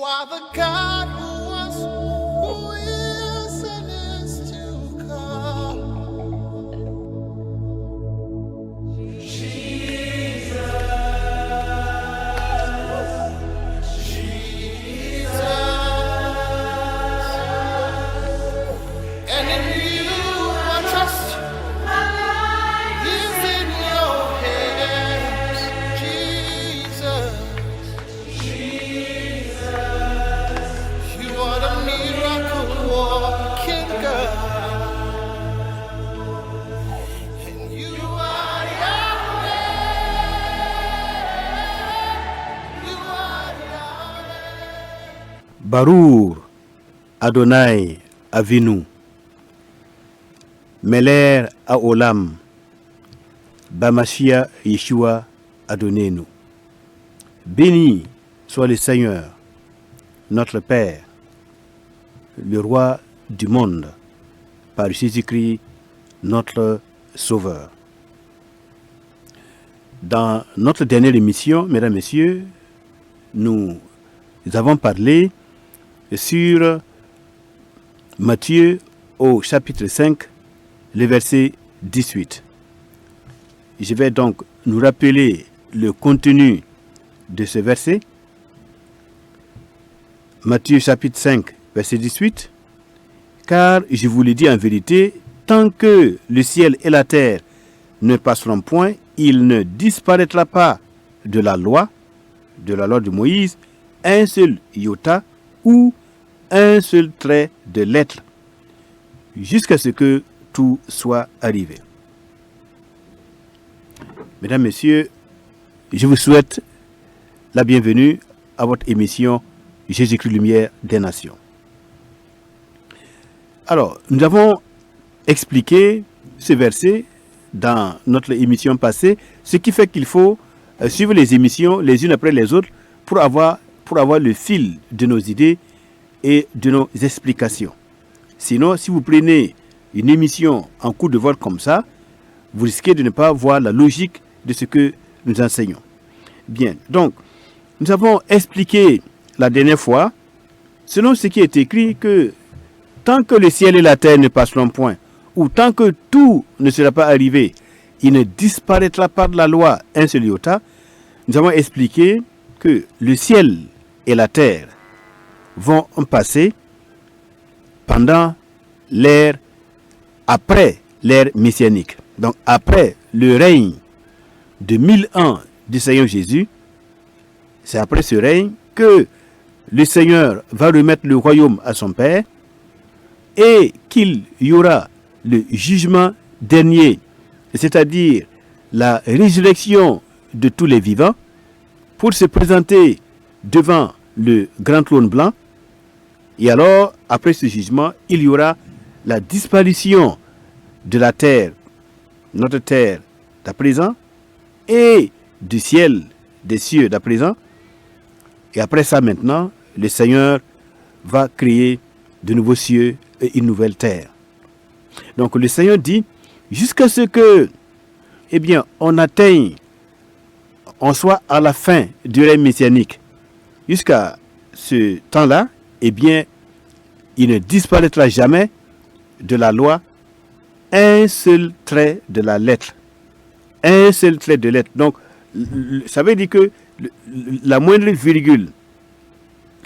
are the God who was, who is, and is to come. And in you I trust. My life is in your hands, Jesus. You are the miracle working God. And you are Yahweh. You are Yahweh. Barour Adonai Avinu Meler Haolam Bamashia Yeshua Adonenu. Béni soit le Seigneur, notre Père, le Roi du monde, par Jésus-Christ, notre Sauveur. Dans notre dernière émission, mesdames, messieurs, nous avons parlé sur Matthieu au chapitre 5, le verset 18. Je vais donc nous rappeler le contenu de ce verset. Matthieu chapitre 5, verset 18. Car je vous le dis en vérité, tant que le ciel et la terre ne passeront point, il ne disparaîtra pas de la loi de Moïse, un seul iota ou un seul trait de lettre, jusqu'à ce que tout soit arrivé. Mesdames, Messieurs, je vous souhaite la bienvenue à votre émission Jésus-Christ Lumière des Nations. Alors, nous avons expliqué ce verset dans notre émission passée, ce qui fait qu'il faut suivre les émissions les unes après les autres pour avoir le fil de nos idées et de nos explications. Sinon, si vous prenez une émission en cours de vol comme ça, vous risquez de ne pas voir la logique de ce que nous enseignons. Bien, donc, nous avons expliqué la dernière fois, selon ce qui est écrit, que tant que le ciel et la terre ne passeront point, ou tant que tout ne sera pas arrivé, il ne disparaîtra pas de la loi un seul iota. Nous avons expliqué que le ciel et la terre vont passer pendant l'ère, après l'ère messianique. Donc après le règne de 1000 ans du Seigneur Jésus, c'est après ce règne que le Seigneur va remettre le royaume à son Père et qu'il y aura le jugement dernier, c'est-à-dire la résurrection de tous les vivants, pour se présenter devant le grand trône blanc. Et alors, après ce jugement, il y aura la disparition de la terre, notre terre d'à présent, et du ciel, des cieux d'à présent. Et après ça, maintenant, le Seigneur va créer de nouveaux cieux et une nouvelle terre. Donc le Seigneur dit, jusqu'à ce que, on soit à la fin du règne messianique, jusqu'à ce temps-là, il ne disparaîtra jamais de la loi un seul trait de la lettre. Un seul trait de lettre. Donc, ça veut dire que la moindre virgule,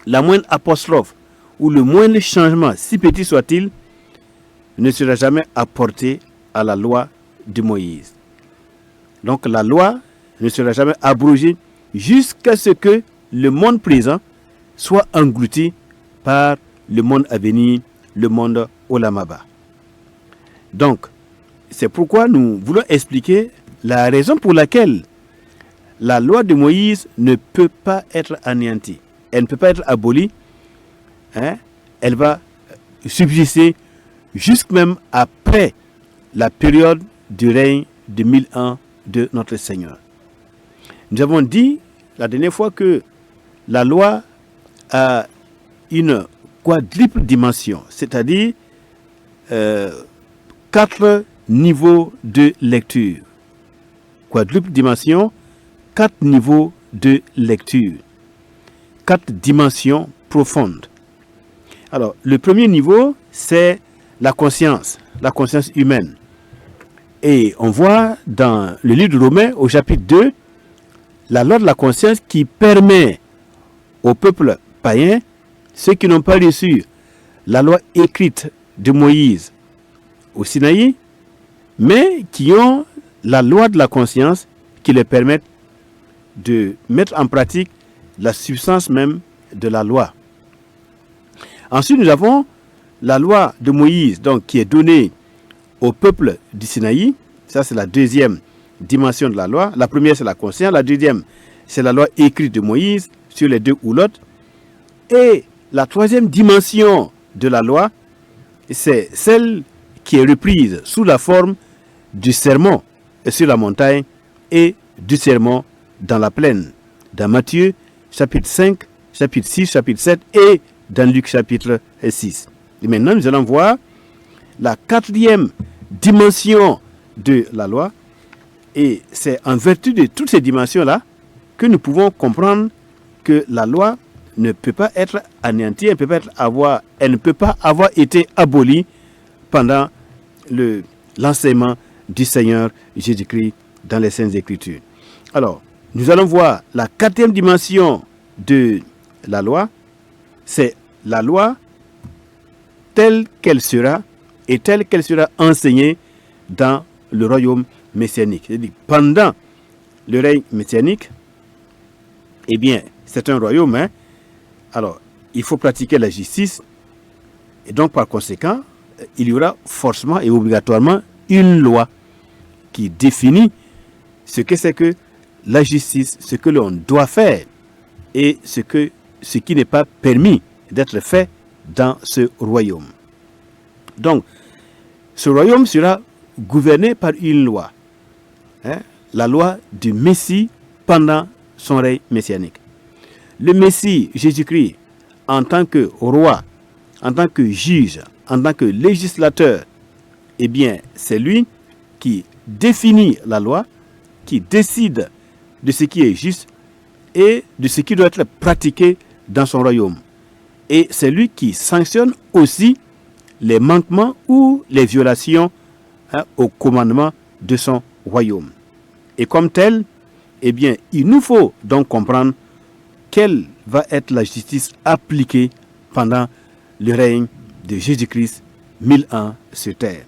la moindre apostrophe, ou le moindre changement, si petit soit-il, ne sera jamais apporté à la loi de Moïse. Donc la loi ne sera jamais abrogée jusqu'à ce que le monde présent soit englouti par le monde à venir, le monde Olamaba. Donc, c'est pourquoi nous voulons expliquer la raison pour laquelle la loi de Moïse ne peut pas être anéantie. Elle ne peut pas être abolie. Elle va subsister jusque même après la période du règne de 1000 ans de notre Seigneur. Nous avons dit la dernière fois que la loi a une quadruple dimension, c'est-à-dire 4 niveaux de lecture. Quadruple dimension, 4 niveaux de lecture. 4 dimensions profonde. Alors, le premier niveau, c'est la conscience humaine. Et on voit dans le livre de Romains, au chapitre 2, la loi de la conscience qui permet au peuple païen, ceux qui n'ont pas reçu la loi écrite de Moïse au Sinaï, mais qui ont la loi de la conscience qui les permet de mettre en pratique la substance même de la loi. Ensuite, nous avons la loi de Moïse, donc, qui est donnée au peuple du Sinaï. Ça, c'est la deuxième dimension de la loi. La première, c'est la conscience. La deuxième, c'est la loi écrite de Moïse sur les deux houlottes. Et la troisième dimension de la loi, c'est celle qui est reprise sous la forme du sermon sur la montagne et du sermon dans la plaine. Dans Matthieu, chapitre 5, chapitre 6, chapitre 7 et dans Luc, chapitre 6. Et maintenant, nous allons voir la quatrième dimension de la loi. Et c'est en vertu de toutes ces dimensions-là que nous pouvons comprendre que la loi ne peut pas être anéantie, elle ne peut pas avoir été abolie pendant l'enseignement du Seigneur Jésus-Christ dans les Saintes Écritures. Alors, nous allons voir la quatrième dimension de la loi, c'est la loi telle qu'elle sera et telle qu'elle sera enseignée dans le royaume messianique. C'est-à-dire, pendant le règne messianique, eh bien, c'est un royaume, hein? Alors, il faut pratiquer la justice, et donc par conséquent, il y aura forcément et obligatoirement une loi qui définit ce que c'est que la justice, ce que l'on doit faire et ce qui n'est pas permis d'être fait dans ce royaume. Donc, ce royaume sera gouverné par une loi, hein, la loi du Messie pendant son règne messianique. Le Messie, Jésus-Christ, en tant que roi, en tant que juge, en tant que législateur, eh bien, c'est lui qui définit la loi, qui décide de ce qui est juste et de ce qui doit être pratiqué dans son royaume. Et c'est lui qui sanctionne aussi les manquements ou les violations, hein, au commandement de son royaume. Et comme tel, eh bien, il nous faut donc comprendre quelle va être la justice appliquée pendant le règne de Jésus-Christ, 1000 ans sur terre.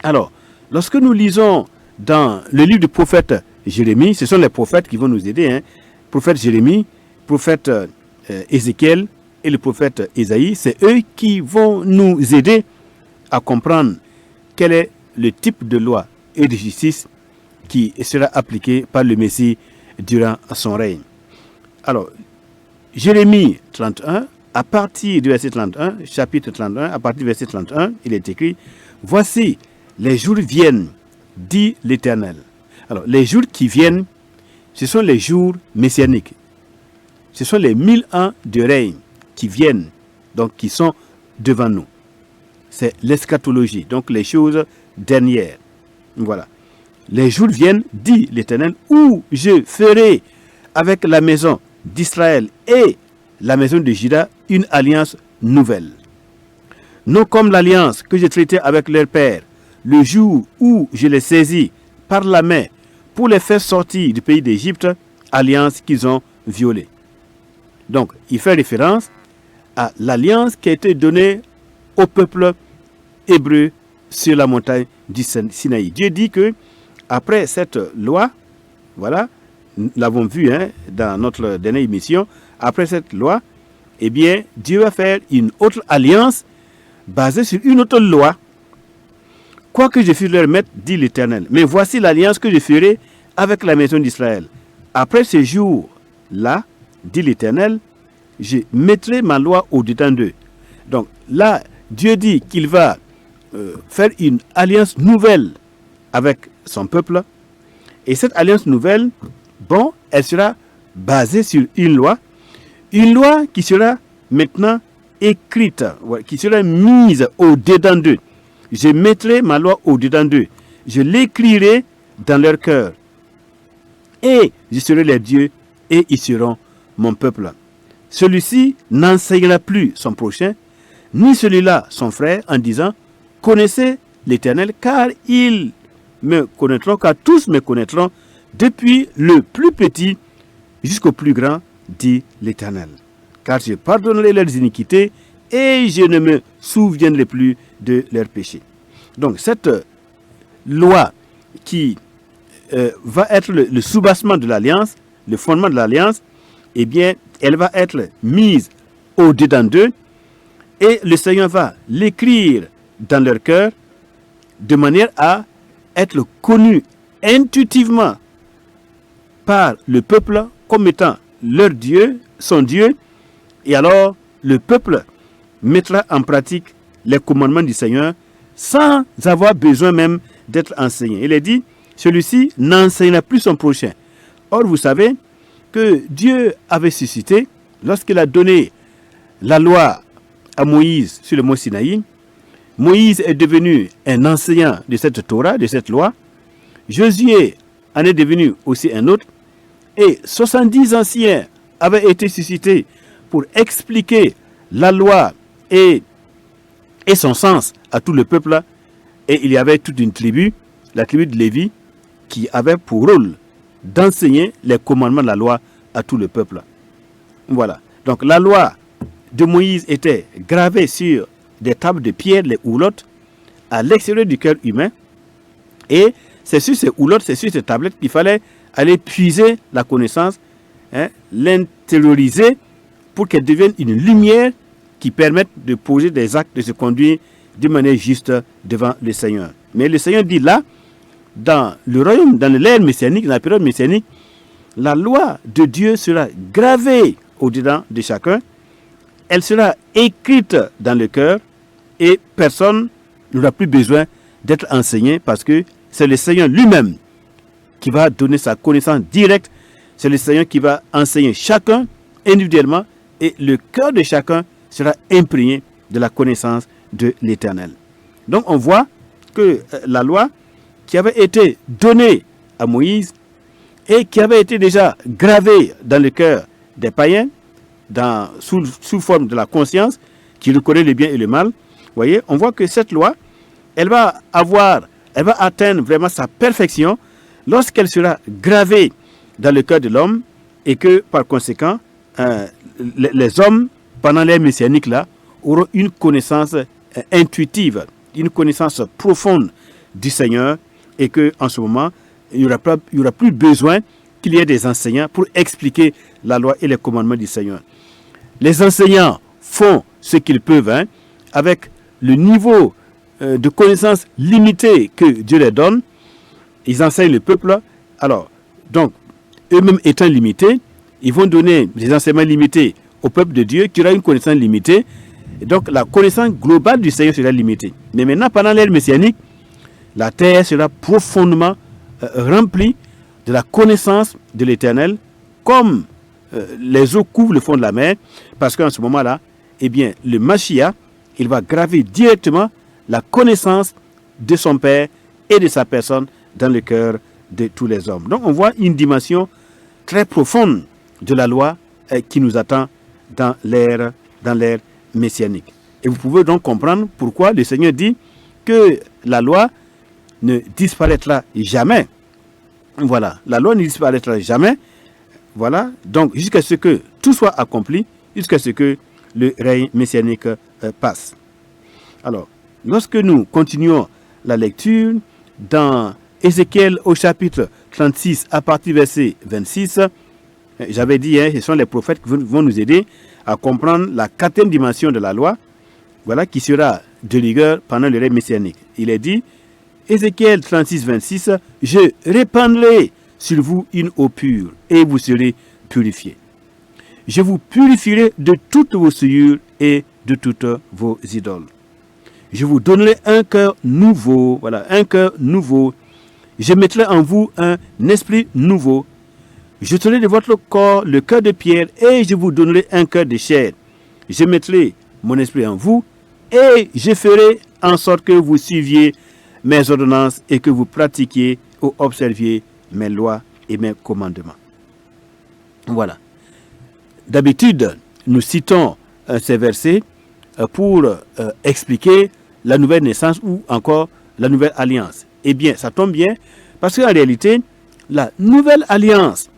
Alors, lorsque nous lisons dans le livre du prophète Jérémie, ce sont les prophètes qui vont nous aider, hein. Prophète Jérémie, prophète Ézéchiel et le prophète Ésaïe, c'est eux qui vont nous aider à comprendre quel est le type de loi et de justice qui sera appliqué par le Messie durant son règne. Alors, Jérémie 31, à partir du verset 31, chapitre 31, à partir du verset 31, il est écrit « Voici, les jours viennent, dit l'Éternel. » Alors, les jours qui viennent, ce sont les jours messianiques. Ce sont les 1000 ans de règne qui viennent, donc qui sont devant nous. C'est l'eschatologie, donc les choses dernières. Voilà. Les jours viennent, dit l'Éternel, où je ferai avec la maison d'Israël et la maison de Juda une alliance nouvelle. Non comme l'alliance que j'ai traitée avec leur père, le jour où je les saisis par la main pour les faire sortir du pays d'Égypte, alliance qu'ils ont violée. Donc, il fait référence à l'alliance qui a été donnée au peuple hébreu sur la montagne du Sinaï. Dieu dit que après cette loi, voilà, nous l'avons vu, hein, dans notre dernière émission, après cette loi, eh bien, Dieu va faire une autre alliance basée sur une autre loi. Quoi que je fusse leur maître, dit l'Éternel. Mais voici l'alliance que je ferai avec la maison d'Israël. Après ce jour-là, dit l'Éternel, je mettrai ma loi au-dedans d'eux. Donc là, Dieu dit qu'il va faire une alliance nouvelle avec son peuple. Et cette alliance nouvelle, bon, elle sera basée sur une loi qui sera maintenant écrite, qui sera mise au-dedans d'eux. Je mettrai ma loi au-dedans d'eux. Je l'écrirai dans leur cœur. Et je serai leur Dieu et ils seront mon peuple. celui-ci n'enseignera plus son prochain, ni celui-là son frère, en disant, connaissez l'Éternel, car ils me connaîtront, car tous me connaîtront, depuis le plus petit jusqu'au plus grand, dit l'Éternel. Car je pardonnerai leurs iniquités et je ne me souviendrai plus de leurs péchés. Donc cette loi qui va être le soubassement de l'alliance, le fondement de l'alliance, eh bien, elle va être mise au-dedans d'eux et le Seigneur va l'écrire dans leur cœur de manière à être connu intuitivement par le peuple comme étant leur Dieu, son Dieu, et alors le peuple mettra en pratique les commandements du Seigneur sans avoir besoin même d'être enseigné. Il est dit, celui-ci n'enseignera plus son prochain. Or, vous savez que Dieu avait suscité, lorsqu'il a donné la loi à Moïse sur le mont Sinaï, Moïse est devenu un enseignant de cette Torah, de cette loi. Josué en est devenu aussi un autre. Et 70 anciens avaient été suscités pour expliquer la loi et son sens à tout le peuple. Et il y avait toute une tribu, la tribu de Lévi, qui avait pour rôle d'enseigner les commandements de la loi à tout le peuple. Voilà. Donc la loi de Moïse était gravée sur des tables de pierre, les houlottes, à l'extérieur du cœur humain. Et c'est sur ces houlottes, c'est sur ces tablettes qu'il fallait aller puiser la connaissance, l'intérioriser pour qu'elle devienne une lumière qui permette de poser des actes, de se conduire de manière juste devant le Seigneur. Mais le Seigneur dit là, dans le royaume, dans l'ère messianique, dans la période messianique, la loi de Dieu sera gravée au-dedans de chacun. Elle sera écrite dans le cœur et personne n'aura plus besoin d'être enseigné parce que c'est le Seigneur lui-même qui va donner sa connaissance directe. C'est le Seigneur qui va enseigner chacun individuellement et le cœur de chacun sera imprégné de la connaissance de l'Éternel. Donc on voit que la loi qui avait été donnée à Moïse et qui avait été déjà gravée dans le cœur des païens, sous forme de la conscience, qui reconnaît le bien et le mal, voyez, on voit que cette loi, elle va atteindre vraiment sa perfection lorsqu'elle sera gravée dans le cœur de l'homme et que par conséquent, les hommes, pendant l'ère messianique là, auront une connaissance intuitive, une connaissance profonde du Seigneur et que en ce moment, il n'y aura plus besoin qu'il y ait des enseignants pour expliquer la loi et les commandements du Seigneur. Les enseignants font ce qu'ils peuvent avec le niveau de connaissance limité que Dieu leur donne. Ils enseignent le peuple. Alors, donc, eux-mêmes étant limités, ils vont donner des enseignements limités au peuple de Dieu qui aura une connaissance limitée. Et donc, la connaissance globale du Seigneur sera limitée. Mais maintenant, pendant l'ère messianique, la terre sera profondément remplie de la connaissance de l'Éternel, comme les eaux couvrent le fond de la mer, parce qu'en ce moment-là, eh bien, le Mashiach, il va graver directement la connaissance de son Père et de sa personne dans le cœur de tous les hommes. Donc, on voit une dimension très profonde de la loi qui nous attend dans l'ère messianique. Et vous pouvez donc comprendre pourquoi le Seigneur dit que la loi ne disparaîtra jamais. Voilà, la loi ne disparaîtra jamais. Voilà, donc jusqu'à ce que tout soit accompli, jusqu'à ce que le règne messianique passe. Alors, lorsque nous continuons la lecture dans Ézéchiel au chapitre 36 à partir du verset 26, j'avais dit, ce sont les prophètes qui vont nous aider à comprendre la 4e dimension de la loi, voilà, qui sera de rigueur pendant le règne messianique. Il est dit, Ézéchiel 36, 26, « Je répandrai sur vous une eau pure, et vous serez purifiés. Je vous purifierai de toutes vos souillures et de toutes vos idoles. Je vous donnerai un cœur nouveau, voilà, un cœur nouveau. Je mettrai en vous un esprit nouveau. Je ferai de votre corps le cœur de pierre, et je vous donnerai un cœur de chair. Je mettrai mon esprit en vous, et je ferai en sorte que vous suiviez mes ordonnances et que vous pratiquiez ou observiez mes lois et mes commandements. » Voilà. D'habitude, nous citons ces versets pour expliquer la nouvelle naissance ou encore la nouvelle alliance. Eh bien, ça tombe bien parce qu'en réalité, la nouvelle alliance,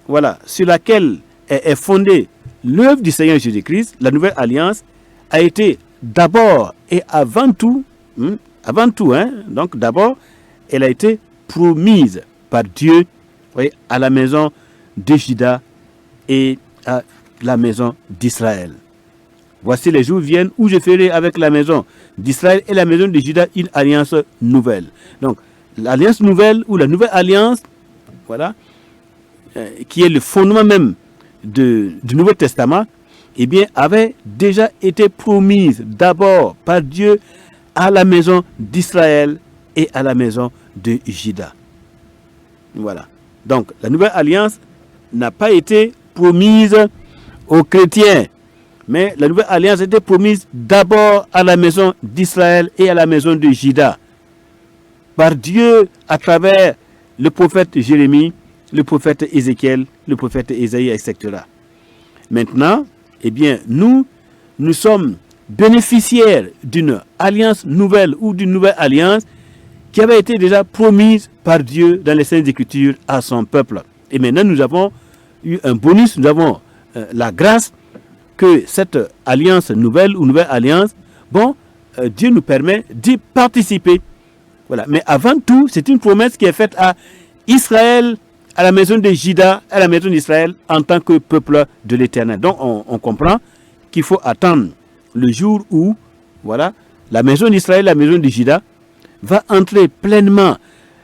voilà, sur laquelle est fondée l'œuvre du Seigneur Jésus-Christ, la nouvelle alliance a été d'abord et avant tout, donc d'abord, elle a été promise par Dieu, oui, à la maison de Juda et à la maison d'Israël. Voici les jours viennent où je ferai avec la maison d'Israël et la maison de Juda une alliance nouvelle. Donc, l'alliance nouvelle ou la nouvelle alliance, voilà, qui est le fondement même du Nouveau Testament, eh bien, avait déjà été promise d'abord par Dieu à la maison d'Israël et à la maison de Juda. Voilà. Donc, la nouvelle alliance n'a pas été promise aux chrétiens, mais la nouvelle alliance a été promise d'abord à la maison d'Israël et à la maison de Juda, par Dieu à travers le prophète Jérémie, le prophète Ézéchiel, le prophète Ésaïe, etc. Maintenant, eh bien, nous sommes bénéficiaires d'une alliance nouvelle ou d'une nouvelle alliance qui avait été déjà promise par Dieu dans les Saintes Écritures à son peuple. Et maintenant, nous avons eu un bonus, nous avons la grâce que cette alliance nouvelle ou nouvelle alliance, Dieu nous permet d'y participer. Voilà. Mais avant tout, c'est une promesse qui est faite à Israël, à la maison de Juda, à la maison d'Israël, en tant que peuple de l'Éternel. Donc, on comprend qu'il faut attendre le jour où, voilà, la maison d'Israël, la maison de Juda, va entrer pleinement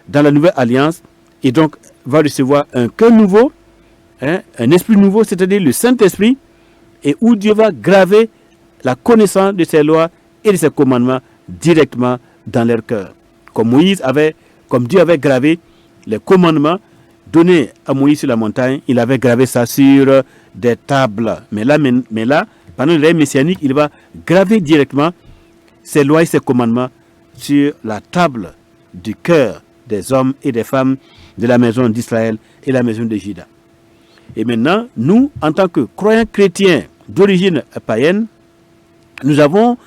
dans la nouvelle alliance et donc va recevoir un cœur nouveau, un esprit nouveau, c'est-à-dire le Saint-Esprit, et où Dieu va graver la connaissance de ses lois et de ses commandements directement dans leur cœur. Comme Dieu avait gravé les commandements donnés à Moïse sur la montagne, il avait gravé ça sur des tables. Mais là, pendant l'ère messianique, il va graver directement ses lois et ses commandements sur la table du cœur des hommes et des femmes de la maison d'Israël et la maison de Juda. Et maintenant, nous, en tant que croyants chrétiens d'origine païenne, nous avons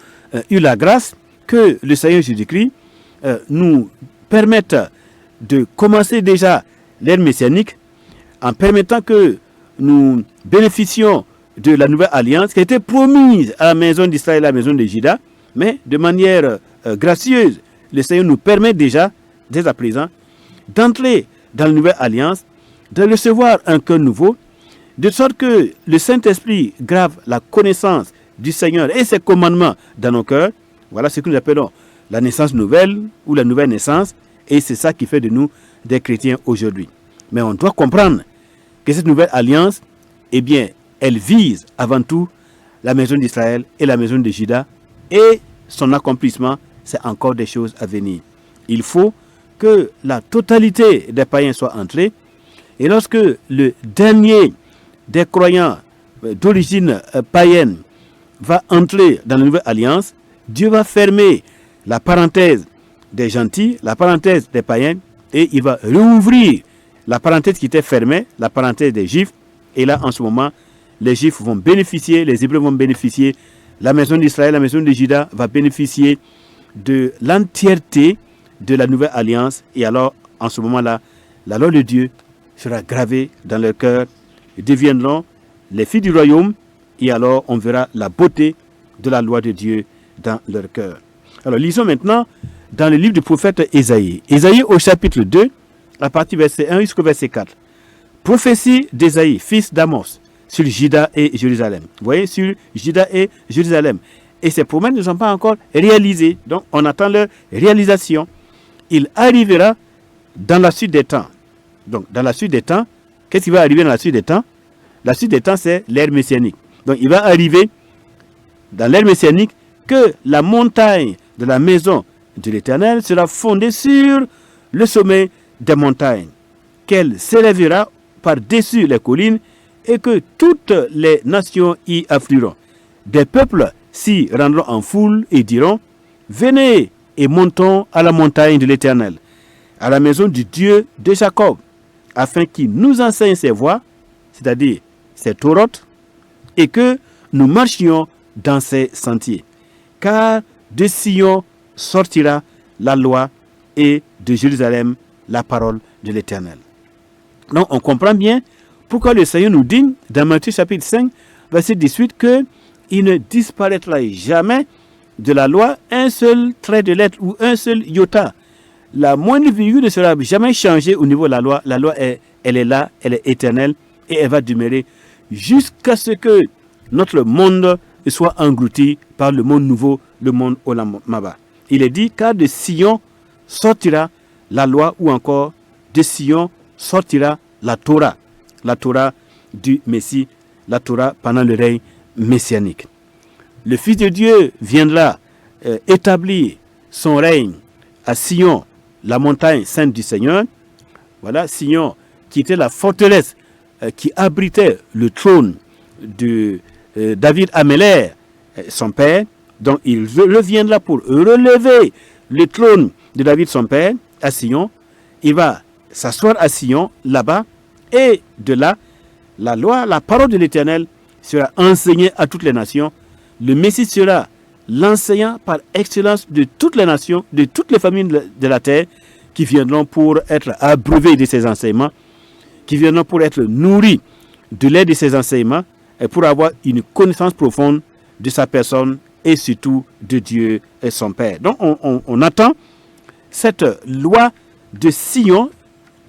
eu la grâce que le Seigneur Jésus-Christ nous permette de commencer déjà l'ère messianique en permettant que nous bénéficions de la nouvelle alliance qui a été promise à la maison d'Israël et à la maison de Juda, mais de manière gracieuse, le Seigneur nous permet déjà, dès à présent, d'entrer dans la nouvelle alliance, de recevoir un cœur nouveau, de sorte que le Saint-Esprit grave la connaissance du Seigneur et ses commandements dans nos cœurs. Voilà ce que nous appelons la naissance nouvelle ou la nouvelle naissance, et c'est ça qui fait de nous des chrétiens aujourd'hui. Mais on doit comprendre que cette nouvelle alliance, eh bien, elle vise avant tout la maison d'Israël et la maison de Juda, et son accomplissement, c'est encore des choses à venir. Il faut que la totalité des païens soit entrée, et lorsque le dernier des croyants d'origine païenne va entrer dans la nouvelle alliance, Dieu va fermer la parenthèse des gentils, la parenthèse des païens, et il va rouvrir la parenthèse qui était fermée, la parenthèse des Juifs, et là, en ce moment, les Juifs vont bénéficier, les Hébreux vont bénéficier, la maison d'Israël, la maison de Juda va bénéficier de l'entièreté de la nouvelle alliance, et alors, en ce moment-là, la loi de Dieu sera gravée dans leur cœur, ils deviendront les filles du royaume, et alors on verra la beauté de la loi de Dieu dans leur cœur. Alors lisons maintenant dans le livre du prophète Ésaïe. Ésaïe au chapitre 2, à partir du verset 1 jusqu'au verset 4. Prophétie d'Ésaïe, fils d'Amos, sur Juda et Jérusalem. Vous voyez, sur Juda et Jérusalem. Et ces promesses ne sont pas encore réalisées, donc on attend leur réalisation. Il arrivera dans la suite des temps. Donc dans la suite des temps, qu'est-ce qui va arriver dans la suite des temps? La suite des temps, c'est l'ère messianique. Donc il va arriver dans l'ère messianique que la montagne de la maison de l'Éternel sera fondée sur le sommet des montagnes, qu'elle s'élèvera par-dessus les collines et que toutes les nations y afflueront. Des peuples s'y rendront en foule et diront: venez et montons à la montagne de l'Éternel, à la maison du Dieu de Jacob, afin qu'il nous enseigne ses voies, c'est-à-dire ses Torotes, et que nous marchions dans ces sentiers. Car de Sion sortira la loi et de Jérusalem la parole de l'Éternel. Donc on comprend bien pourquoi le Seigneur nous dit dans Matthieu chapitre 5, verset 18, qu'il ne disparaîtra jamais de la loi un seul trait de lettre ou un seul iota. La moindre virgule ne sera jamais changée au niveau de la loi. La loi, elle est là, elle est éternelle et elle va demeurer jusqu'à ce que notre monde soit englouti par le monde nouveau, le monde Olam Abba. Il est dit, car de Sion sortira la loi, ou encore de Sion sortira la Torah du Messie, la Torah pendant le règne messianique. Le Fils de Dieu viendra établir son règne à Sion, la montagne sainte du Seigneur. Voilà, Sion, qui était la forteresse qui abritait le trône de David Améler, son père. Donc il reviendra pour relever le trône de David, son père, à Sion. Il va s'asseoir à Sion, là-bas, et de là, la loi, la parole de l'Éternel sera enseignée à toutes les nations. Le Messie sera l'enseignant par excellence de toutes les nations, de toutes les familles de la terre, qui viendront pour être abreuvés de ses enseignements, qui viendront pour être nourris de l'aide de ses enseignements, et pour avoir une connaissance profonde de sa personne et surtout de Dieu et son Père. Donc on attend cette loi de Sion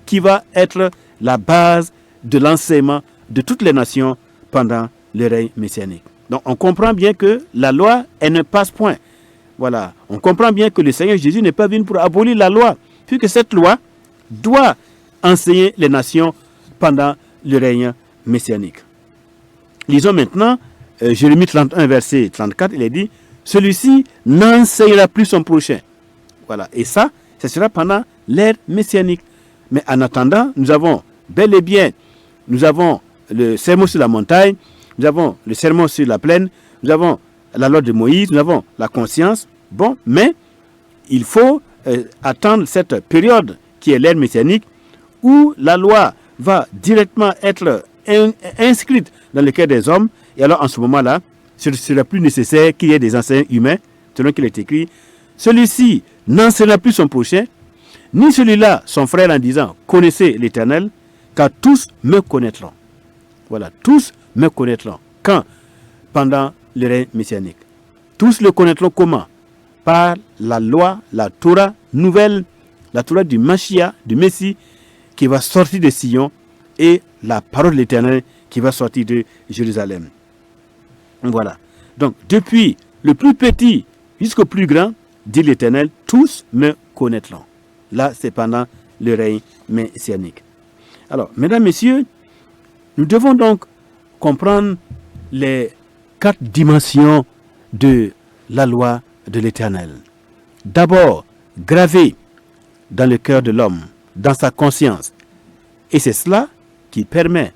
qui va être la base de l'enseignement de toutes les nations pendant le règne messianique. Donc on comprend bien que la loi, elle ne passe point. Voilà, on comprend bien que le Seigneur Jésus n'est pas venu pour abolir la loi, puisque cette loi doit enseigner les nations pendant le règne messianique. Lisons maintenant Jérémie 31, verset 34, il est dit, celui-ci n'enseignera plus son prochain. Voilà, et ça, ce sera pendant l'ère messianique. Mais en attendant, nous avons bel et bien, nous avons le sermon sur la montagne, nous avons le sermon sur la plaine, nous avons la loi de Moïse, nous avons la conscience. Bon, mais il faut attendre cette période qui est l'ère messianique où la loi va directement être inscrite dans le cœur des hommes. Et alors, en ce moment-là, ce ne sera plus nécessaire qu'il y ait des enseignants humains, selon qu'il est écrit. Celui-ci n'enseignera plus son prochain, ni celui-là son frère, en disant « Connaissez l'Éternel, car tous me connaîtront. » Voilà, tous me connaîtront. Quand? Pendant le règne messianique. Tous le connaîtront comment? Par la loi, la Torah nouvelle, la Torah du Mashiach, du Messie, qui va sortir de Sion, et la parole de l'Éternel qui va sortir de Jérusalem. Voilà. Donc, depuis le plus petit jusqu'au plus grand, dit l'Éternel, tous me connaîtront. Là, c'est pendant le règne messianique. Alors, mesdames, messieurs, nous devons donc comprendre les 4 dimensions de la loi de l'Éternel. D'abord, gravée dans le cœur de l'homme, dans sa conscience. Et c'est cela qui permet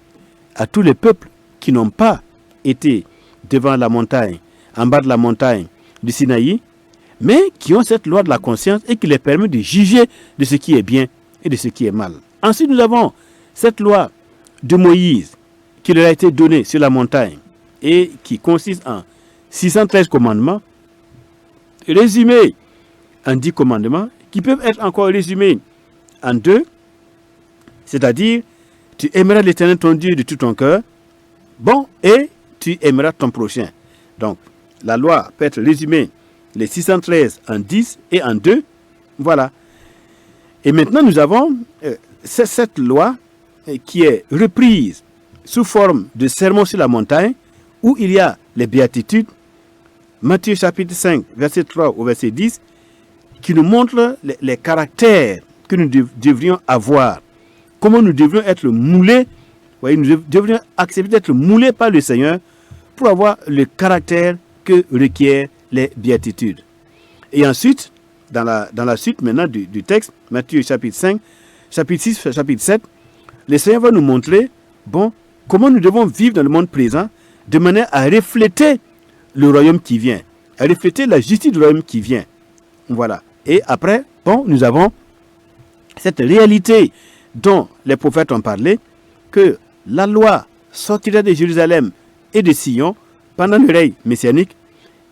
à tous les peuples qui n'ont pas été devant la montagne, en bas de la montagne du Sinaï, mais qui ont cette loi de la conscience et qui les permet de juger de ce qui est bien et de ce qui est mal. Ensuite, nous avons cette loi de Moïse qui leur a été donnée sur la montagne et qui consiste en 613 commandements, résumés en 10 commandements, qui peuvent être encore résumés en 2, c'est-à-dire tu aimeras l'Éternel ton Dieu de tout ton cœur, bon, et tu aimeras ton prochain. Donc, la loi peut être résumée, les 613 en 10 et en 2, voilà. Et maintenant, nous avons cette loi qui est reprise sous forme de sermon sur la montagne, où il y a les béatitudes, Matthieu chapitre 5, verset 3 au verset 10, qui nous montre les caractères que nous devrions avoir. Comment nous devrions être moulés, voyez, nous devrions accepter d'être moulés par le Seigneur pour avoir le caractère que requièrent les béatitudes. Et ensuite, dans la suite maintenant du texte, Matthieu chapitre 5, chapitre 6, chapitre 7, le Seigneur va nous montrer, bon, comment nous devons vivre dans le monde présent de manière à refléter le royaume qui vient, à refléter la justice du royaume qui vient. Voilà. Et après, bon, nous avons cette réalité dont les prophètes ont parlé, que la loi sortira de Jérusalem et de Sion, pendant le règne messianique,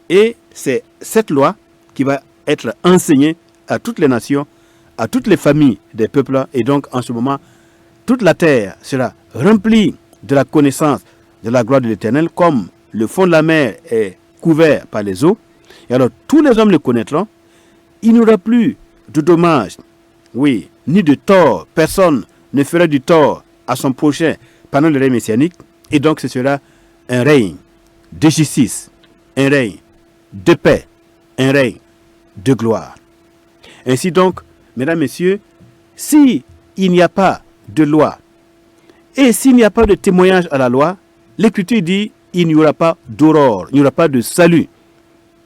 et c'est cette loi qui va être enseignée à toutes les nations, à toutes les familles des peuples, et donc en ce moment, toute la terre sera remplie de la connaissance de la gloire de l'Éternel, comme le fond de la mer est couvert par les eaux, et alors tous les hommes le connaîtront. Il n'y aura plus de dommages, oui, ni de tort. Personne ne fera du tort à son prochain pendant le règne messianique, et donc ce sera un règne de justice, un règne de paix, un règne de gloire. Ainsi donc, mesdames, messieurs, s'il n'y a pas de loi et s'il n'y a pas de témoignage à la loi, l'Écriture dit il n'y aura pas d'aurore, il n'y aura pas de salut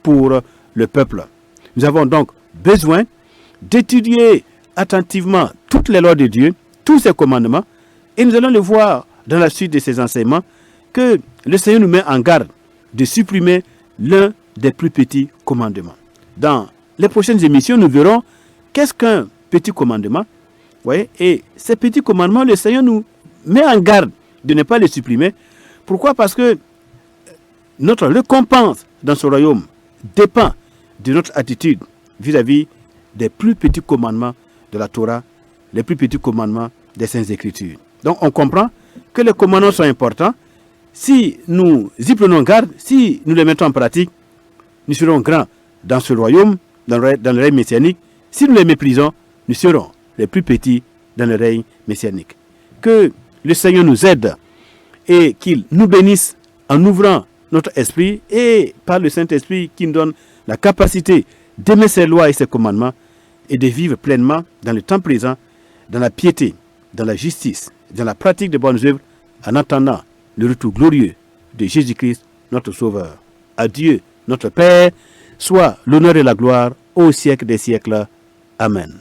pour le peuple. Nous avons donc besoin d'étudier attentivement toutes les lois de Dieu, tous ses commandements, et nous allons le voir dans la suite de ces enseignements que le Seigneur nous met en garde de supprimer l'un des plus petits commandements. Dans les prochaines émissions, nous verrons qu'est-ce qu'un petit commandement. Voyez, et ces petits commandements, le Seigneur nous met en garde de ne pas les supprimer. Pourquoi? Parce que notre récompense dans ce royaume dépend de notre attitude vis-à-vis des plus petits commandements de la Torah, les plus petits commandements des Saintes Écritures. Donc on comprend que les commandements sont importants. Si nous y prenons garde, si nous les mettons en pratique, nous serons grands dans ce royaume, dans le règne messianique. Si nous les méprisons, nous serons les plus petits dans le règne messianique. Que le Seigneur nous aide et qu'il nous bénisse en ouvrant notre esprit et par le Saint-Esprit qui nous donne la capacité d'aimer ses lois et ses commandements et de vivre pleinement dans le temps présent, dans la piété, dans la justice, dans la pratique de bonnes œuvres, en attendant le retour glorieux de Jésus-Christ, notre Sauveur. À Dieu, notre Père, soit l'honneur et la gloire au siècle des siècles. Amen.